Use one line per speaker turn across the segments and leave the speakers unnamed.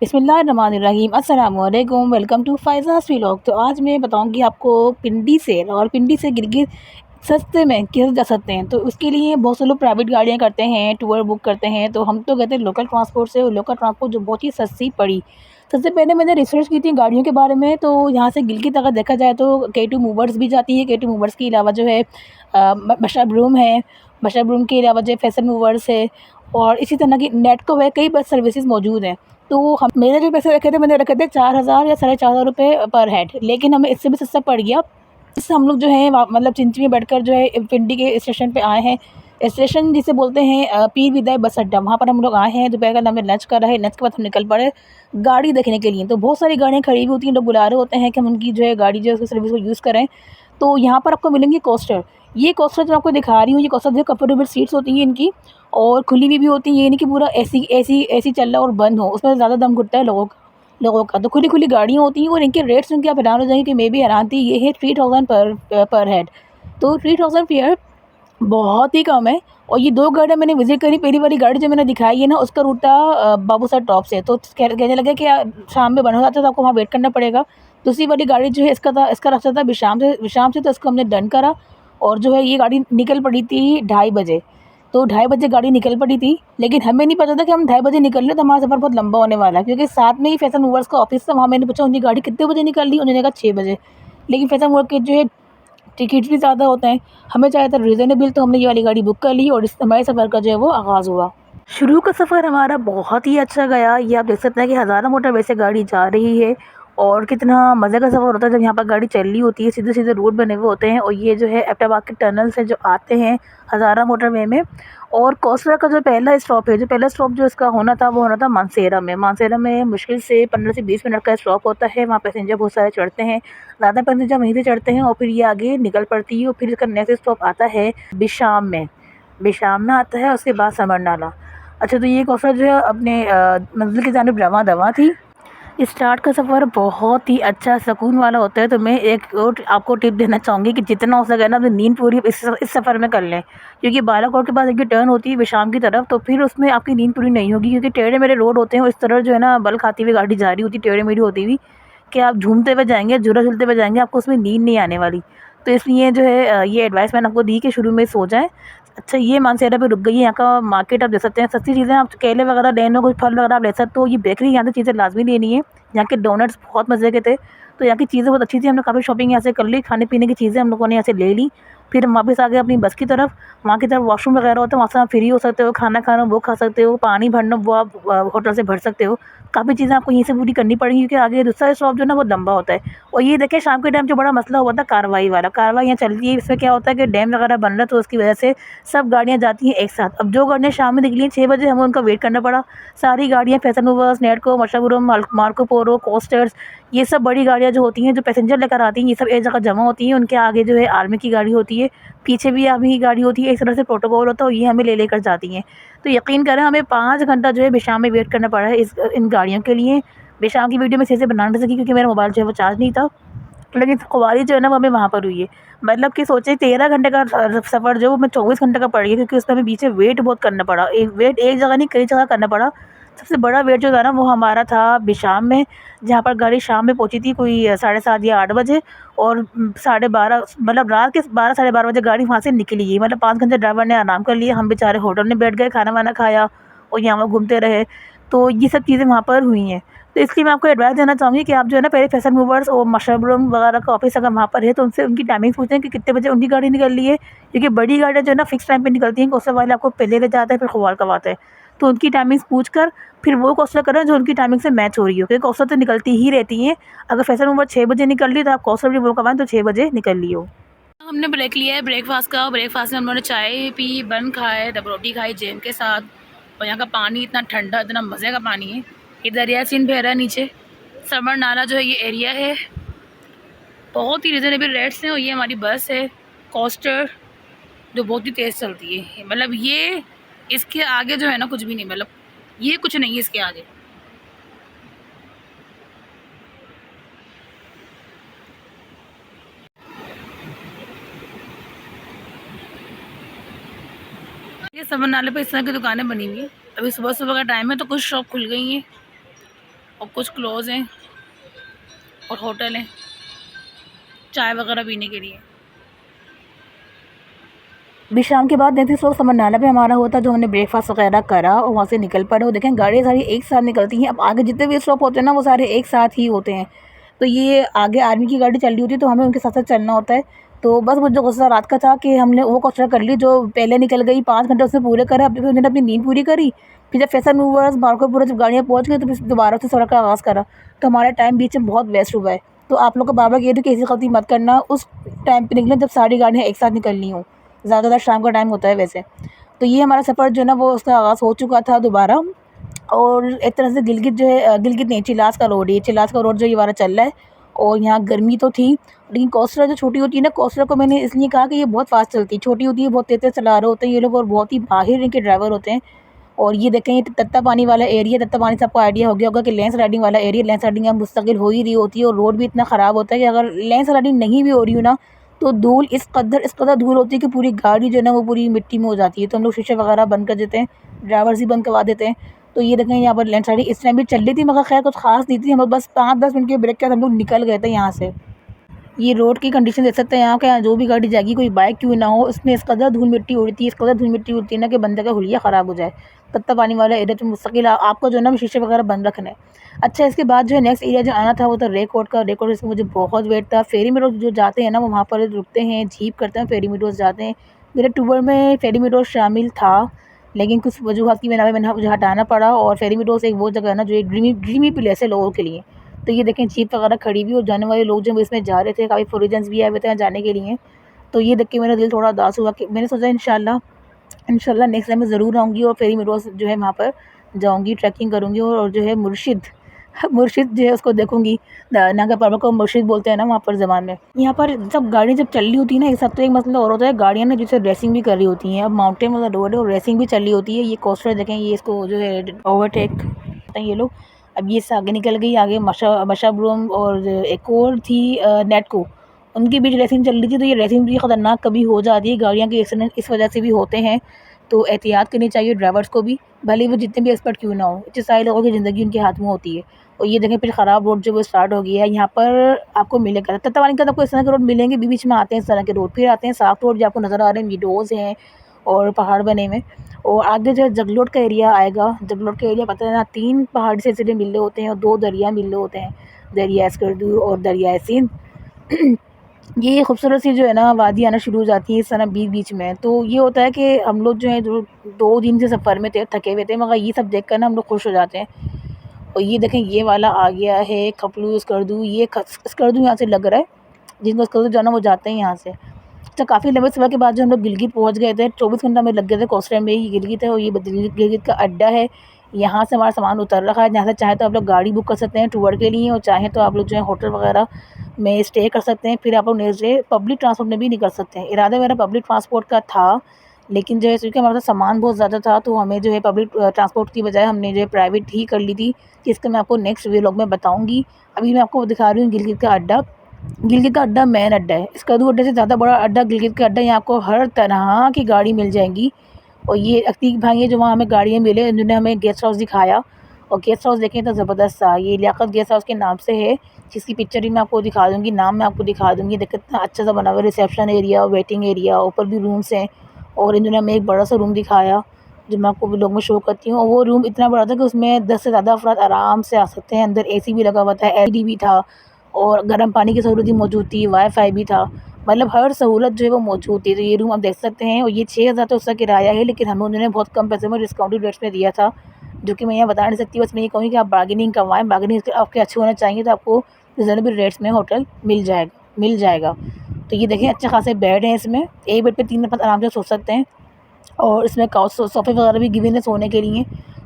बिस्मिल्लाहिर्रहमानिर्रहीम अस्सलाम वालेकुम। Welcome to Faizaz vlog. तो आज मैं बताऊंगी आपको पिंडी से रावलपिंडी से गिरगित सस्ते में कैसे जा सकते हैं। तो उसके लिए बहुत से लोग प्राइवेट गाड़ियां करते हैं, टूर बुक करते हैं। तो हम तो कहते हैं लोकल ट्रांसपोर्ट से, और लोकल ट्रांसपोर्ट जो बहुत ही सस्ती पड़ी। सबसे पहले मैंने रिसर्च की थी गाड़ियों के बारे में। तो यहाँ से गिलगित अगर देखा जाए तो K2 मूवर्स भी जाती है। K2 मूवर्स के अलावा जो है बशा ब्रूम है। बशा ब्रूम के अलावा जो फैसल मूवर्स है, और इसी तरह की नेटको है, कई बस सर्विसेज मौजूद हैं। तो हम मेरे जो पैसे रखे थे, मैंने रखे थे 4,000 या 4,500 रुपये पर हेड, लेकिन हमें इससे भी सस्ता पड़ गया। इससे हम लोग जो है मतलब चिंची में बैठकर जो है पिंडी के स्टेशन पे आए हैं। स्टेशन जिसे बोलते हैं पीर विदाई बस अड्डा, वहाँ पर हम लोग आए हैं। दोपहर का हमने लंच करा है। लंच के बाद हम निकल पड़े गाड़ी देखने के लिए। तो बहुत सारी गाड़ियाँ खड़ी हुई होती हैं, लोग बुला रहे होते हैं कि हम उनकी जो है गाड़ी जो है उसकी सर्विस को यूज़ करें। तो यहाँ पर आपको मिलेंगी कोस्टर। ये कोस्टर जो आपको दिखा रही हूँ, ये कोस्टर जो कंफर्टेबल सीट्स होती हैं इनकी, और खुली हुई भी होती है। ये नहीं कि पूरा एसी एसी एसी चल रहा और बंद हो, उसमें ज़्यादा दम घुटता है लोगों का। तो खुली खुली गाड़ियाँ होती हैं, और इनके रेट सुन के आप हैरान हो जाएंगे कि मैं भी हैरान थी। ये है 3,000 पर हेड। तो 3,000 फेयर बहुत ही कम है। और ये दो गाड़ियाँ मैंने विजिट करी। पहली वाली गाड़ी जो मैंने दिखाई है ना, उसका रूट था बाबूसर टॉप से। तो कहने लगे कि शाम में बंद हो जाता है तो आपको वहाँ वेट करना पड़ेगा। दूसरी वाली गाड़ी जो है इसका रास्ता था विशाम से। तो इसको हमने डन करा, और जो है ये गाड़ी निकल पड़ी थी 2:30 बजे। तो 2:30 बजे गाड़ी निकल पड़ी थी, लेकिन हमें नहीं पता था कि हम 2:30 बजे निकल रहे, तो हमारा सफ़र बहुत लंबा होने वाला है। क्योंकि साथ में ही फैशन मूवर्स का ऑफिस था। वहाँ मैंने पूछा उनकी गाड़ी कितने बजे निकल रही, उन्होंने कहा 6 बजे। लेकिन फैशन मूवर के जो है टिकट्स भी ज़्यादा होते हैं, हमें चाहिए था रीज़नेबल। तो हमने ये वाली गाड़ी बुक कर ली, और इस हमारे सफ़र का जो है वो आगाज़ हुआ। शुरू का सफ़र हमारा बहुत ही अच्छा गया। ये आप देख सकते हैं कि हज़ारा मोटरवे से गाड़ी जा रही है, और कितना मज़े का सफ़र होता है जब यहाँ पर गाड़ी चल रही होती है। सीधे सीधे रोड बने हुए होते हैं, और ये जो है एबटाबाद के टनल से जो आते हैं हज़ारा मोटरवे में। और कोसरा का जो पहला स्टॉप है, जो इसका होना था वो होना था मानसेरा में। मानसेरा में मुश्किल से 15 से 20 मिनट का स्टॉप होता है। वहाँ पैसेंजर बहुत सारे चढ़ते हैं, ज़्यादा पैसेंजर वहीं से चढ़ते हैं, और फिर ये आगे निकल पड़ती है। और फिर इसका नेक्स्ट स्टॉप आता है बिशाम में आता है, उसके बाद समर नाला। अच्छा, तो ये कौसर जो है अपने मंजिल की जानिब रवां दवा थी। स्टार्ट का सफ़र बहुत ही अच्छा सुकून वाला होता है। तो मैं एक और आपको टिप देना चाहूँगी कि जितना हो सके ना अपनी नींद पूरी इस सफ़र में कर लें। क्योंकि बालाकोट के पास एक टर्न होती है शाम की तरफ, तो फिर उसमें आपकी नींद पूरी नहीं होगी। क्योंकि टेढ़े मेढ़े रोड होते हैं, और इस तरह जो है ना बल खाती हुई गाड़ी जा रही होती है, टेढ़ी मेढ़ी होती हुई, कि आप झूमते हुए जाएंगे, झूला झूलते हुए जाएंगे, आपको उसमें नींद नहीं आने वाली। तो इसलिए जो है ये एडवाइस मैंने आपको दी कि शुरू में सो जाएं। अच्छा, ये मानसेरा पे रुक गई है। यहाँ का मार्केट आप देख सकते हैं, सस्ती चीज़ें आप केले वगैरह लेना, कुछ फल वगैरह आप ले सकते हो। ये बेकरी यहाँ से चीज़ें लाजमी लेनी है। यहाँ के डोनट्स बहुत मज़े के थे। तो यहाँ की चीज़ें बहुत अच्छी थी। हमने काफ़ी शॉपिंग यहाँ से कर ली, खाने पीने की चीज़ें हम लोगों ने यहाँ से ले ली। फिर हम वापस आ गए अपनी बस की तरफ। वहाँ की तरफ वॉशरूम वगैरह होता है, वहाँ से आप फ्री हो सकते हो, खाना खाना वो खा सकते हो, पानी भरना वो आप होटल से भर सकते हो। काफ़ी चीज़ें आपको यहीं से पूरी करनी पड़ेंगी, क्योंकि आगे दूसरा स्टॉप जो है ना वो लंबा होता है। और ये देखिए शाम के टाइम जो बड़ा मसला हुआ था कार्रवाई वाला, कार्रवाई यहाँ चलती है। इसमें क्या होता है कि डैम वगैरह बन रहा है, तो उसकी वजह से सब गाड़ियाँ जाती हैं एक साथ। अब जो गाड़ियाँ शाम में निकली हैं 6 बजे, हमें उनका वेट करना पड़ा। सारी गाड़ियाँ fashion movers, नेटको, मशागुरम, Marco Polo, coasters, ये सब बड़ी गाड़ियाँ जो होती हैं जो पैसेंजर लेकर आती हैं, ये सब एक जगह जमा होती हैं। उनके आगे जो है आर्मी की गाड़ी होती है, पीछे भी आर्मी की गाड़ी होती है। इस तरह से प्रोटोकॉल होता है, और ये हमें ले लेकर जाती हैं। तो यकीन करें हमें 5 घंटा जो है बेशाम में वेट करना पड़ा है इन गाड़ियों के लिए। बेशाम की वीडियो में सही से बना नहीं सकी, क्योंकि मेरा मोबाइल जो है वो चार्ज नहीं था। लेकिन ख़ुवारी जो है ना वो हमें वहाँ पर हुई है। मतलब कि सोचिए 13 घंटे का सफ़र जो वो हमें 24 घंटे का पड़ गया, क्योंकि उसमें हमें पीछे वेट बहुत करना पड़ा। वेट एक जगह नहीं, कई जगह करना पड़ा। सबसे बड़ा वेट जो था ना वो हमारा था बिशाम में, जहाँ पर गाड़ी शाम में पहुँची थी कोई 7:30 या 8 बजे। और 12:30 मतलब रात के 12 साढ़े 12 बजे गाड़ी वहाँ से निकली है। मतलब 5 घंटे ड्राइवर ने आराम कर लिया, हम बेचारे होटल में बैठ गए, खाना वाना खाया, और यहाँ वहाँ घूमते रहे। तो ये सब चीज़ें वहाँ पर हुई हैं। तो इसलिए मैं आपको एडवाइस देना चाहूँगी कि आप जो है ना पहले फैशन मूवर्स और मशरूम वगैरह का ऑफिस अगर वहाँ पर है, तो उनसे उनकी टाइमिंग पूछें कि कितने बजे उनकी गाड़ी निकल रही है। क्योंकि बड़ी गाड़ियाँ जो है ना फिक्स टाइम पे निकलती हैं। कोस्टर वाले आपको पहले ले जाते हैं, फिर खुवार करवाते हैं। तो उनकी टाइमिंग्स पूछ कर फिर वो कोस्टर करें जो उनकी टाइमिंग से मैच हो रही हो, क्योंकि कोस्टर तो निकलती ही रहती हैं। अगर फैशन मूवर 6 बजे निकल रही है, तो आप कोस्टर भी वो करवाएं तो 6 बजे निकल ली हो। हमने ब्रेक लिया है ब्रेकफास्ट का। ब्रेकफास्ट में हम लोगों ने चाय पी, बन खाए, डब रोटी खाई जैम के साथ। और यहाँ का पानी इतना ठंडा, इतना मज़े का पानी है। ये दरिया सीन बह रहा है नीचे। समर नाला जो है ये एरिया है, बहुत ही रिजनेबल रेट्स हैं। और ये हमारी बस है कोस्टर, जो बहुत ही तेज़ चलती है। मतलब ये इसके आगे जो है ना कुछ भी नहीं, मतलब ये कुछ नहीं है इसके आगे। ये समर नाले पर इस तरह की दुकानें बनी हुई है। अभी सुबह सुबह का टाइम है, तो कुछ शॉप खुल गई हैं। और कुछ क्लोज हैं और होटल हैं चाय वगैरह पीने के लिए। अभी शाम के बाद देखते सो समरनाला पे हमारा होता जो हमने ब्रेकफास्ट वगैरह करा और वहाँ से निकल पड़े। और देखें गाड़ियाँ सारी एक साथ निकलती हैं। अब आगे जितने भी स्टॉप होते हैं ना वो सारे एक साथ ही होते हैं। तो ये आगे आर्मी की गाड़ी चल रही होती है तो हमें उनके साथ साथ चलना होता है। तो बस मुझे गुस्सा रात का था कि हमने वो क्वेश्चन कर ली जो पहले निकल गई 5 घंटे उससे पूरे करे। अब उन्होंने अपनी नींद पूरी करी। फिर जब फैसल मूवर्स मार्कोपुरा जब गाड़ियाँ पहुँच गई तो फिर दोबारा से सफ़र का आगाज़ करा। तो हमारा टाइम बीच में बहुत वेस्ट हुआ है। तो आप लोग को बार बार कह रही हूँ कि ऐसी गलती मत करना, उस टाइम पे निकलें जब सारी गाड़ियाँ एक साथ निकलनी हो। ज़्यादातर शाम का टाइम होता है वैसे। तो ये हमारा सफ़र जो है ना वो उसका आगाज़ हो चुका था दोबारा। और एक तरह से गिलगित जो है गिलगित नहीं, चिलास का रोड, ये चिलास का रोड जो ये वाला चल रहा है। और यहाँ गर्मी तो थी लेकिन कोस्टा जो छोटी होती है ना, कोस्टा को मैंने इसलिए कहा कि ये बहुत फास्ट चलती है। छोटी होती है, बहुत तेज़ तेज़ चला रहे होते हैं ये लोग और बहुत ही माहिर इनके ड्राइवर होते हैं। और ये देखें ये तत्ता पानी वाला एरिया, तत्ता पानी से आपको आइडिया हो गया होगा कि लेंस राइडिंग वाला एरिया। लेंस राइडिंग अब मुस्तकिल हो ही रही होती है और रोड भी इतना ख़राब होता है कि अगर लेंस राइडिंग नहीं भी हो रही हो ना तो धूल इस कदर धूल होती है कि पूरी गाड़ी जो है ना वो पूरी मिट्टी में हो जाती है। तो हम लोग शीशे वगैरह बंद कर देते हैं, ड्राइवर्स ही बंद करवा देते हैं। तो ये देखें यहाँ पर लेंस राइडिंग इस टाइम भी चल रही थी मगर खैर कुछ खास नहीं थी। हम लोग बस 5-10 मिनट के ब्रेक के बाद हम लोग निकल गए थे यहाँ से। ये रोड की कंडीशन देख सकते हैं यहाँ का, जो भी गाड़ी जाएगी कोई बाइक क्यों ना हो उसमें इस कदर धूल मिट्टी उड़ती है, इस कदर धूल मिट्टी उड़ती है ना कि बंदे का हुलिया ख़राब हो जाए। तत्ता पानी वाला एरिया तो मुस्तकिल आपको जो है ना शीशे वगैरह बंद रखना है। अच्छा इसके बाद जो है नेक्स्ट एरिया जो आना था वो था रेकोर्ड का। रेकोर्ड इसमें मुझे बहुत वेट था। फेरी मेडोज जो जाते हैं ना वो वहाँ पर रुकते हैं, जीप करते हैं, फेरी मेडोज जाते हैं। मेरे टूर में फेरी मेडोज शामिल था लेकिन कुछ वजूहत की वजह मैंने मुझे हटाना पड़ा। और फेरी मेडोज एक वो जगह है ना जो एक ड्रीमी प्लेस है लोगों के लिए। तो ये देखें जीप वगैरह खड़ी हुई और जाने वाले लोग जो इसमें जा रहे थे, काफ़ी फॉरेनर्स भी आए हुए थे जाने के लिए। तो ये देख के मेरा दिल थोड़ा उदास हुआ कि मैंने सोचा इंशाल्लाह नेक्स्ट टाइम मैं ज़रूर आऊँगी और फेरी मेडोज जो है वहाँ पर जाऊँगी, ट्रैकिंग करूँगी और जो है मुर्शिद मुर्शिद जो है उसको देखूँगी। नागा पार्बा को मुर्शिद बोलते हैं ना वहाँ पर ज़बान में। यहाँ पर जब गाड़ी जब चल रही होती है ना एक साथ तो एक मसला और होता है, गाड़ियाँ ना जैसे रेसिंग भी कर रही होती हैं। अब माउंटेन वाला रोड है और रेसिंग भी चल रही होती है। ये कोस्टर देखें, ये इसको जो है ओवरटेक करते हैं ये लोग। अब ये इससे आगे निकल गई, आगे मशाब्रूम और एक और थी नेटको, उनके बीच रेसिंग चल रही थी। तो ये रेसिंग भी ख़तरनाक कभी हो जाती है, गाड़ियाँ के एक्सीडेंट इस वजह से भी होते हैं। तो एहतियात करनी चाहिए ड्राइवर्स को भी, भले वो जितने भी एक्सपर्ट क्यों ना हो। इतने सारे लोगों की ज़िंदगी उनके हाथ में होती है। और ये देखें फिर ख़राब रोड जो वो स्टार्ट हो गया है। यहाँ पर आपको मिलेगा तत्तावानी का, आपको इस तरह के रोड मिलेंगे, बीच बीच में आते हैं इस तरह के रोड। फिर आते हैं साफ रोड जो आपको नज़र आ रहे हैं, विडोज़ हैं और पहाड़ बने हुए। और आगे जो है जगलोट का एरिया आएगा। जगलोट का एरिया पता है ना, 3 पहाड़ी सिलसिले मिल रहे होते हैं और 2 दरिया मिल रहे होते हैं, दरिया स्कर्दू और दरिया सिंध। ये खूबसूरत सी जो है ना वादी आना शुरू हो जाती है इस तरह बीच बीच में। तो ये होता है कि हम लोग जो है जो 2 दिन से सफ़र में थे, थके हुए थे, मगर ये सब देख कर ना हम लोग खुश हो जाते हैं। और ये देखें ये वाला आ गया है खपलू स्कर्दू। ये स्कर्दू यहाँ से लग रहा है, जिनको स्कर्दू जाना वो जाते हैं यहाँ से। तो काफ़ी लंबे सफ़र के बाद जो हम लोग गिलगित पहुँच गए थे, 24 घंटा में लग गए थे कोस्टर में। ये गिलगित है और ये गिलगित का अड्डा है। यहाँ से हमारा सामान उतर रखा है। यहाँ से चाहे तो आप लोग गाड़ी बुक कर सकते हैं टूर के लिए और चाहे तो आप लोग जो है होटल वगैरह में स्टे कर सकते हैं। फिर आप लोग नेक्स्ट डे पब्लिक ट्रांसपोर्ट में भी निकल सकते हैं। इरादा मेरा पब्लिक ट्रांसपोर्ट का था लेकिन जो है क्योंकि हमारे पास सामान बहुत ज़्यादा था तो हमें जो है पब्लिक ट्रांसपोर्ट की बजाय हमने जो है प्राइवेट ही कर ली थी, जिसका मैं आपको नेक्स्ट व्लॉग में बताऊँगी। अभी मैं आपको दिखा रही हूँ गिलगित का अड्डा। गिलगित का अड्डा मेन अड्डा है, स्कर्दू अड्डे से ज़्यादा बड़ा अड्डा गिलगित का अड्डा। यहाँ आपको हर तरह की गाड़ी मिल जाएंगी। और ये अतीक भाई है जो वहाँ हमें गाड़ियाँ मिले, उन्होंने हमें गेस्ट हाउस दिखाया और गेस्ट हाउस देखें तो ज़बरदस्त था। ये लियाकत गेस्ट हाउस के नाम से है, जिसकी पिक्चर भी मैं आपको दिखा दूँगी, नाम मैं आपको दिखा दूँगी। देखिए कितना अच्छा सा बना हुआ, रिसेप्शन एरिया, वेटिंग एरिया, ऊपर भी रूम्स हैं। और इन्होंने हमें एक बड़ा सा रूम दिखाया जो मैं आपको व्लॉग में शो करती हूँ। और वो रूम इतना बड़ा था कि उसमें 10 से ज़्यादा अफराद आराम से आ सकते हैं। अंदर एसी भी लगा हुआ था, एलईडी भी था और गर्म पानी की सहूलत भी मौजूद थी, वाईफाई भी था, मतलब हर सहूलत जो है वो मौजूद थी। तो ये रूम आप देख सकते हैं। और ये 6000 तो उसका किराया है लेकिन हमें उन्होंने बहुत कम पैसे में डिस्काउंटेड रेट्स में दिया था, जो कि मैं यहाँ बता नहीं सकती। बस मैं ये कहूँगी कि आप बार्गेनिंग करवाएँ, बार्गेनिंग आपके अच्छे होने चाहिए तो आपको रिजनेबल रेट्स में होटल मिल जाएगा। तो ये देखें अच्छे खासे बेड हैं इसमें, एक बेड पे 3 नफर आराम से सो सकते हैं। और इसमें काउच सोफ़े वगैरह भी गिवन है सोने के लिए।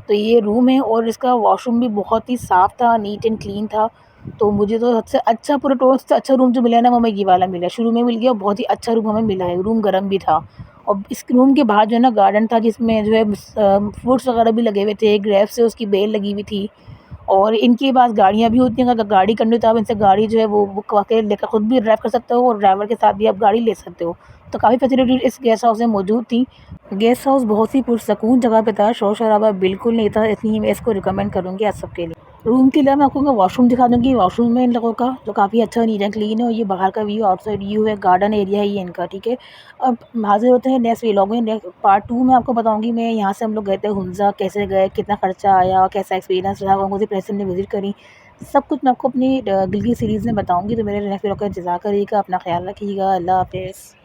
तो ये रूम है और इसका वॉशरूम भी बहुत ही साफ़ था, नीट एंड क्लीन था। तो मुझे तो सबसे अच्छा पूरे टूर से अच्छा रूम जो मिला है ना वो हमें ये वाला मिला, शुरू में मिल गया। बहुत ही अच्छा रूम हमें मिला है, रूम गर्म भी था। और इस रूम के बाहर जो है ना गार्डन था जिसमें जो है फ्रूट्स वगैरह भी लगे हुए थे, ग्रेप्स से उसकी बेल लगी हुई थी। और इनके पास गाड़ियाँ भी होती हैं, अगर गाड़ी करनी हो तो आप इनसे गाड़ी जो है वो बुक करवा के लेकर खुद भी ड्राइव कर सकते हो और ड्राइवर के साथ भी आप गाड़ी ले सकते हो। तो काफ़ी फैसिलिटी इस गेस्ट हाउस में मौजूद थी। गेस्ट हाउस बहुत ही पुरसकून जगह पे था, शोर शराबा बिल्कुल नहीं था, इसलिए मैं इसको रिकमेंड करूँगी आप सबके लिए। रूम के लिए मैं आपको वॉशरूम दिखा दूँगी। वॉशरूम है इन लोगों का, जो काफ़ी अच्छा नीट एंड क्लीन है, और ये बाहर का व्यू, आउटसाइड व्यू है, गार्डन एरिया है ये इनका, ठीक है। अब हाज़िर होते हैं नेक्स्ट व्लॉग में। पार्ट 2 में आपको बताऊँगी मैं यहाँ से हम लोग गए थे हुंज़ा, कैसे गए, कितना खर्चा आया, कैसा एक्सपीरियंस रहा, कौन-कौन सी प्लेस हमने विज़िट करी। सब कुछ मैं आपको अपनी गिलगित सीरीज़ में बताऊँगी। तो मेरे नेक्स्ट व्लॉग का इंतज़ार करिएगा। अपना ख़्याल रखिएगा। अल्लाह हाफ़िज़।